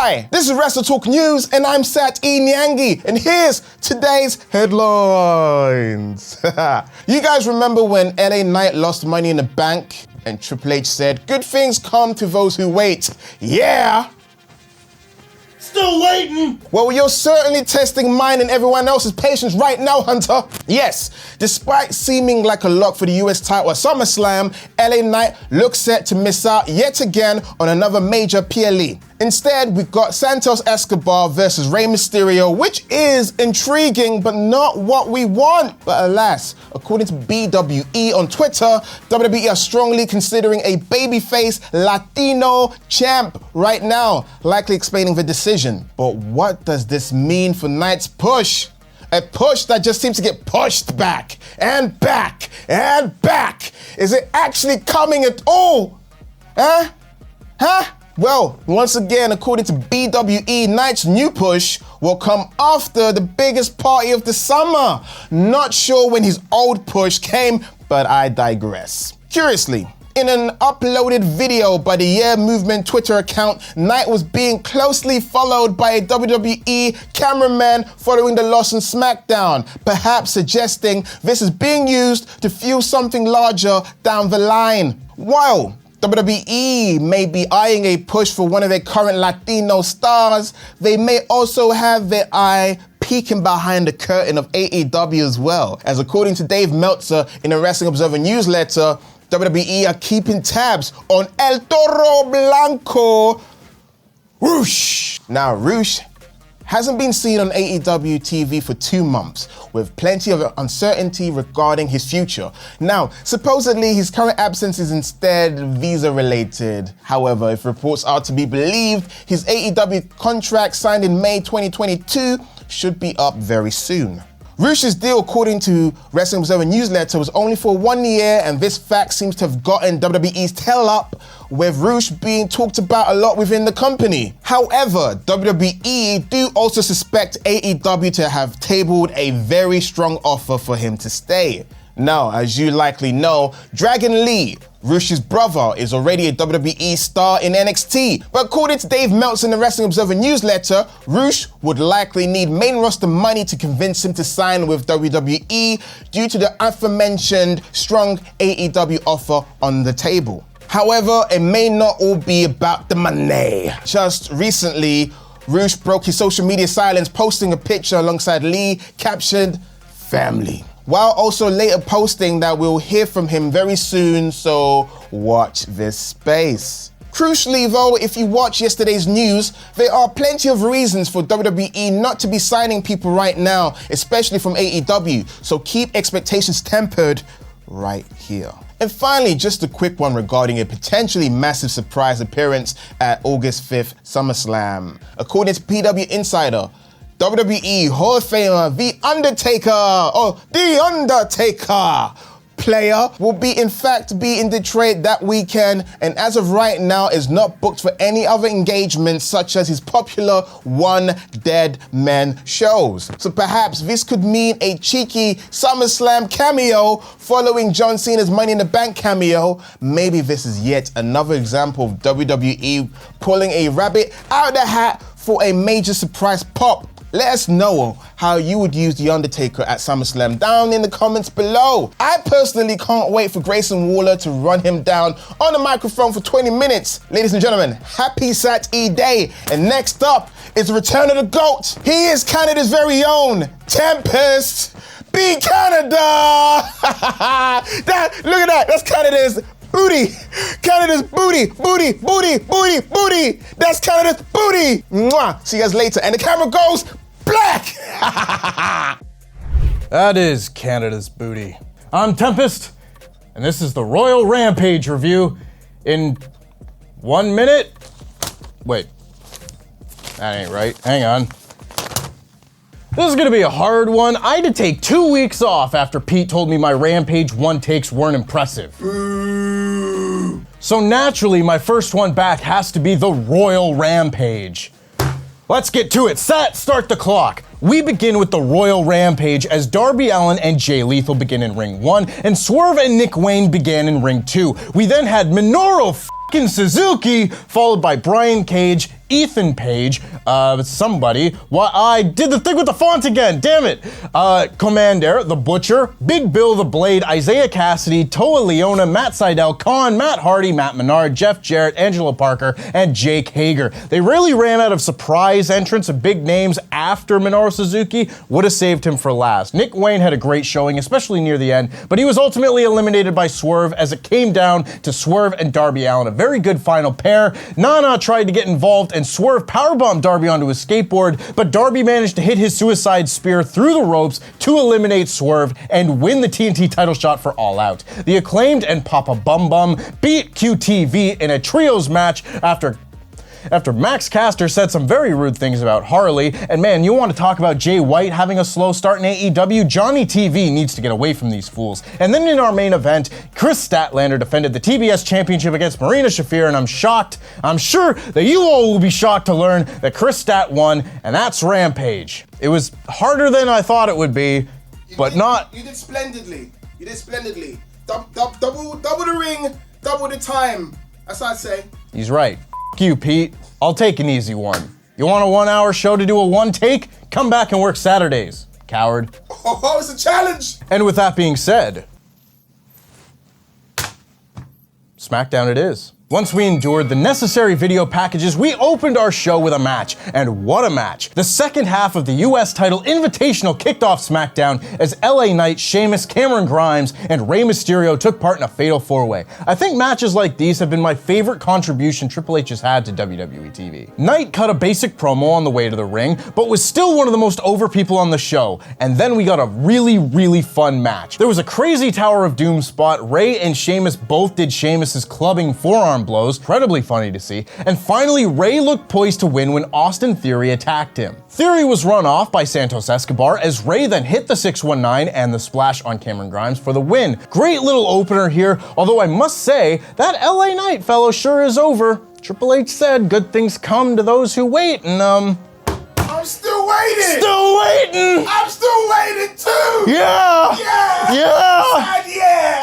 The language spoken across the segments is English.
Hi, this is WrestleTalk News, and I'm Niangi, and here's today's headlines. You guys remember when LA Knight lost Money in the Bank, and Triple H said, "Good things come to those who wait." Yeah! Still waiting! Well, you're certainly testing mine and everyone else's patience right now, Hunter. Yes, despite seeming like a lock for the US title at SummerSlam, LA Knight looks set to miss out yet again on another major PLE. Instead, we've got Santos Escobar versus Rey Mysterio, which is intriguing, but not what we want. But alas, according to BWE on Twitter, WWE are strongly considering a babyface Latino champ right now, likely explaining the decision. But what does this mean for Knight's push? A push that just seems to get pushed back and back and back. Is it actually coming at all? Huh? Well, once again, according to BWE, Knight's new push will come after the biggest party of the summer. Not sure when his old push came, but I digress. Curiously, in an uploaded video by the Yeah Movement Twitter account, Knight was being closely followed by a WWE cameraman following the loss on SmackDown, perhaps suggesting this is being used to fuel something larger down the line. While WWE may be eyeing a push for one of their current Latino stars, they may also have their eye peeking behind the curtain of AEW as well, as according to Dave Meltzer in a Wrestling Observer newsletter, WWE are keeping tabs on El Toro Blanco, Roosh. Now, Roosh hasn't been seen on AEW TV for 2 months, with plenty of uncertainty regarding his future. Now, supposedly his current absence is instead visa-related. However, if reports are to be believed, his AEW contract signed in May 2022 should be up very soon. Roosh's deal, according to Wrestling Observer newsletter, was only for 1 year, and this fact seems to have gotten WWE's tail up, with Roosh being talked about a lot within the company. However, WWE do also suspect AEW to have tabled a very strong offer for him to stay. Now, as you likely know, Dragon Lee, Roosh's brother, is already a WWE star in NXT. But according to Dave Meltzer in the Wrestling Observer newsletter, Roosh would likely need main roster money to convince him to sign with WWE due to the aforementioned strong AEW offer on the table. However, it may not all be about the money. Just recently, Roosh broke his social media silence, posting a picture alongside Lee captioned, "Family," while also later posting that we'll hear from him very soon, so watch this space. Crucially though, if you watch yesterday's news, there are plenty of reasons for WWE not to be signing people right now, especially from AEW, so keep expectations tempered right here. And finally, just a quick one regarding a potentially massive surprise appearance at August 5th SummerSlam. According to PW Insider, WWE Hall of Famer The Undertaker player will be in Detroit that weekend, and as of right now is not booked for any other engagements such as his popular One Dead Men shows. So perhaps this could mean a cheeky SummerSlam cameo following John Cena's Money in the Bank cameo. Maybe this is yet another example of WWE pulling a rabbit out of the hat for a major surprise pop. Let us know how you would use The Undertaker at SummerSlam down in the comments below. I personally can't wait for Grayson Waller to run him down on the microphone for 20 minutes. Ladies and gentlemen, happy Sat-E Day. And next up is the return of the GOAT. He is Canada's very own Tempest. Beat Canada! Look at that, that's Canada's booty. Canada's booty. That's Canada's booty. Mwah. See you guys later. And the camera goes black. That is Canada's booty. I'm Tempest, and this is the Royal Rampage review in 1 minute. Wait, that ain't right. Hang on. This is gonna be a hard one. I had to take 2 weeks off after Pete told me my Rampage One Takes weren't impressive. So naturally, my first one back has to be the Royal Rampage. Let's get to it. Set, start the clock. We begin with the Royal Rampage as Darby Allin and Jay Lethal begin in Ring 1, and Swerve and Nick Wayne began in Ring 2. We then had Minoru Suzuki, followed by Brian Cage Ethan Page, somebody. Why, I did the thing with the font again, damn it. Commander, The Butcher, Big Bill the Blade, Isaiah Cassidy, Toa Leona, Matt Sydal, Khan, Matt Hardy, Matt Menard, Jeff Jarrett, Angela Parker, and Jake Hager. They really ran out of surprise entrants of big names after Minoru Suzuki. Would have saved him for last. Nick Wayne had a great showing, especially near the end, but he was ultimately eliminated by Swerve as it came down to Swerve and Darby Allin. A very good final pair. Nana tried to get involved and Swerve powerbombed Darby onto his skateboard, but Darby managed to hit his suicide spear through the ropes to eliminate Swerve and win the TNT title shot for All Out. The Acclaimed and Papa Bum Bum beat QTV in a trios match after Max Caster said some very rude things about Harley. And man, you want to talk about Jay White having a slow start in AEW? Johnny TV needs to get away from these fools. And then in our main event, Chris Statlander defended the TBS Championship against Marina Shafir, and I'm sure that you all will be shocked to learn that Chris Stat won, and that's Rampage. It was harder than I thought it would be, but not. You did splendidly. Double the ring, double the time. That's what I'd say. He's right. F you, Pete. I'll take an easy one. You want a 1 hour show to do a one take? Come back and work Saturdays, coward. Oh, it's a challenge. And with that being said, SmackDown it is. Once we endured the necessary video packages, we opened our show with a match, and what a match. The second half of the US title Invitational kicked off SmackDown as LA Knight, Sheamus, Cameron Grimes, and Rey Mysterio took part in a fatal four-way. I think matches like these have been my favorite contribution Triple H has had to WWE TV. Knight cut a basic promo on the way to the ring, but was still one of the most over people on the show, and then we got a really fun match. There was a crazy Tower of Doom spot. Rey and Sheamus both did Sheamus's clubbing forearm blows, incredibly funny to see, and finally Rey looked poised to win when Austin Theory attacked him. Theory was run off by Santos Escobar as Rey then hit the 619 and the splash on Cameron Grimes for the win. Great little opener here, although I must say, that LA Knight fellow sure is over. Triple H said good things come to those who wait, and I'm still waiting! Still waiting! I'm still waiting too! Yeah!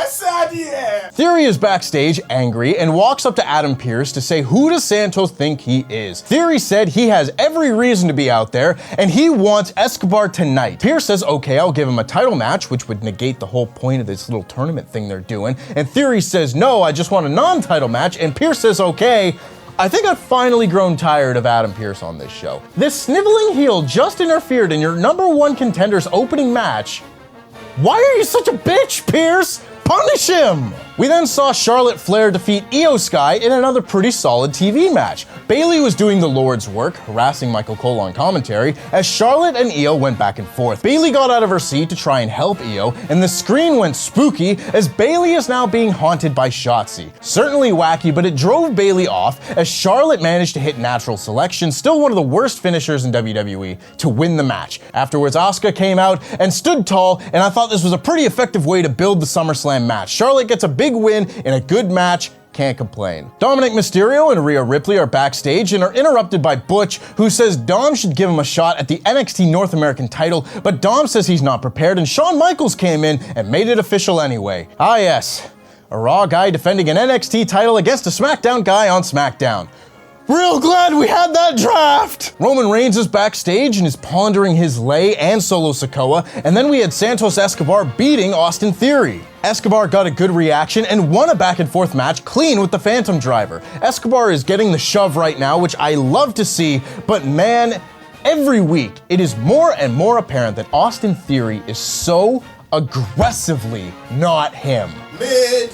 Sad yeah! Theory is backstage, angry, and walks up to Adam Pearce to say who does Santos think he is. Theory said he has every reason to be out there, and he wants Escobar tonight. Pearce says, okay, I'll give him a title match, which would negate the whole point of this little tournament thing they're doing. And Theory says, no, I just want a non-title match, and Pearce says, okay. I think I've finally grown tired of Adam Pearce on this show. This sniveling heel just interfered in your #1 contender's opening match. Why are you such a bitch, Pearce? Punish him! We then saw Charlotte Flair defeat Io Sky in another pretty solid TV match. Bayley was doing the Lord's work, harassing Michael Cole on commentary, as Charlotte and Io went back and forth. Bayley got out of her seat to try and help Io, and the screen went spooky as Bayley is now being haunted by Shotzi. Certainly wacky, but it drove Bayley off as Charlotte managed to hit natural selection, still one of the worst finishers in WWE, to win the match. Afterwards, Asuka came out and stood tall, and I thought this was a pretty effective way to build the SummerSlam match. Charlotte gets a big win in a good match. Can't complain. Dominic Mysterio and Rhea Ripley are backstage and are interrupted by Butch, who says Dom should give him a shot at the NXT North American title, but Dom says he's not prepared, and Shawn Michaels came in and made it official anyway. Ah yes, a Raw guy defending an NXT title against a SmackDown guy on SmackDown. Real glad we had that draft! Roman Reigns is backstage and is pondering his lay and Solo Sikoa, and then we had Santos Escobar beating Austin Theory. Escobar got a good reaction and won a back and forth match clean with the Phantom Driver. Escobar is getting the shove right now, which I love to see, but man, every week it is more and more apparent that Austin Theory is so aggressively not him. Mid!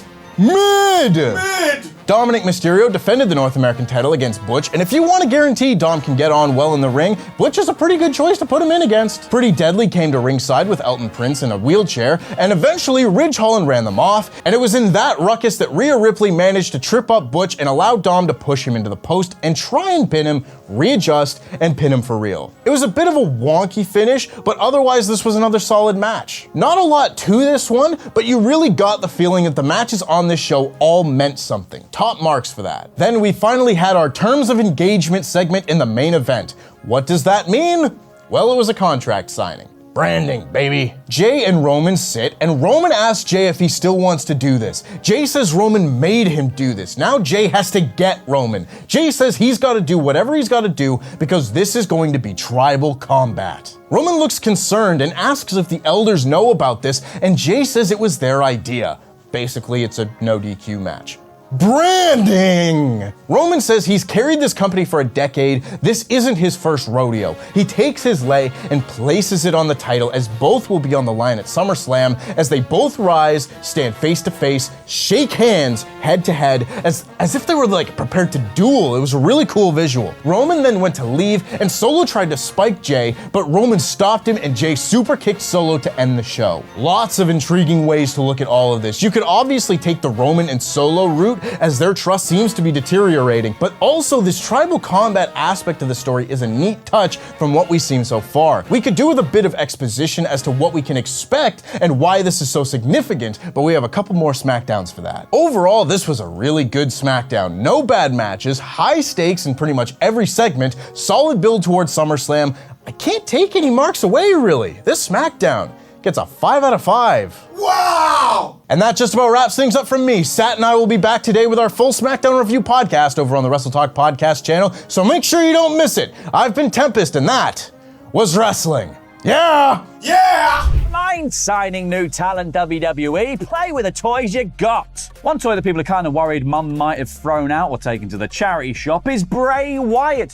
Dominic Mysterio defended the North American title against Butch, and if you want to guarantee Dom can get on well in the ring, Butch is a pretty good choice to put him in against. Pretty Deadly came to ringside with Elton Prince in a wheelchair, and eventually Ridge Holland ran them off, and it was in that ruckus that Rhea Ripley managed to trip up Butch and allow Dom to push him into the post and try and pin him, readjust, and pin him for real. It was a bit of a wonky finish, but otherwise this was another solid match. Not a lot to this one, but you really got the feeling that the matches on this show all meant something. Top marks for that. Then we finally had our Terms of Engagement segment in the main event. What does that mean? Well, it was a contract signing. Branding, baby. Jay and Roman sit, and Roman asks Jay if he still wants to do this. Jay says Roman made him do this. Now Jay has to get Roman. Jay says he's got to do whatever he's got to do because this is going to be tribal combat. Roman looks concerned and asks if the elders know about this, and Jay says it was their idea. Basically, it's a no DQ match. Branding! Roman says he's carried this company for a decade. This isn't his first rodeo. He takes his lei and places it on the title as both will be on the line at SummerSlam as they both rise, stand face to face, shake hands head to head as if they were like prepared to duel. It was a really cool visual. Roman then went to leave and Solo tried to spike Jay, but Roman stopped him and Jay super kicked Solo to end the show. Lots of intriguing ways to look at all of this. You could obviously take the Roman and Solo route as their trust seems to be deteriorating, but also this tribal combat aspect of the story is a neat touch from what we've seen so far. We could do with a bit of exposition as to what we can expect and why this is so significant, but we have a couple more SmackDowns for that. Overall, this was a really good SmackDown. No bad matches, high stakes in pretty much every segment, solid build towards SummerSlam. I can't take any marks away, really. This SmackDown gets a 5 out of 5. Wow! And that just about wraps things up from me. Sat and I will be back today with our full SmackDown review podcast over on the WrestleTalk podcast channel, so make sure you don't miss it. I've been Tempest, and that was wrestling. Yeah! Yeah! Mind signing new talent WWE? Play with the toys you got. One toy that people are kind of worried Mum might have thrown out or taken to the charity shop is Bray Wyatt.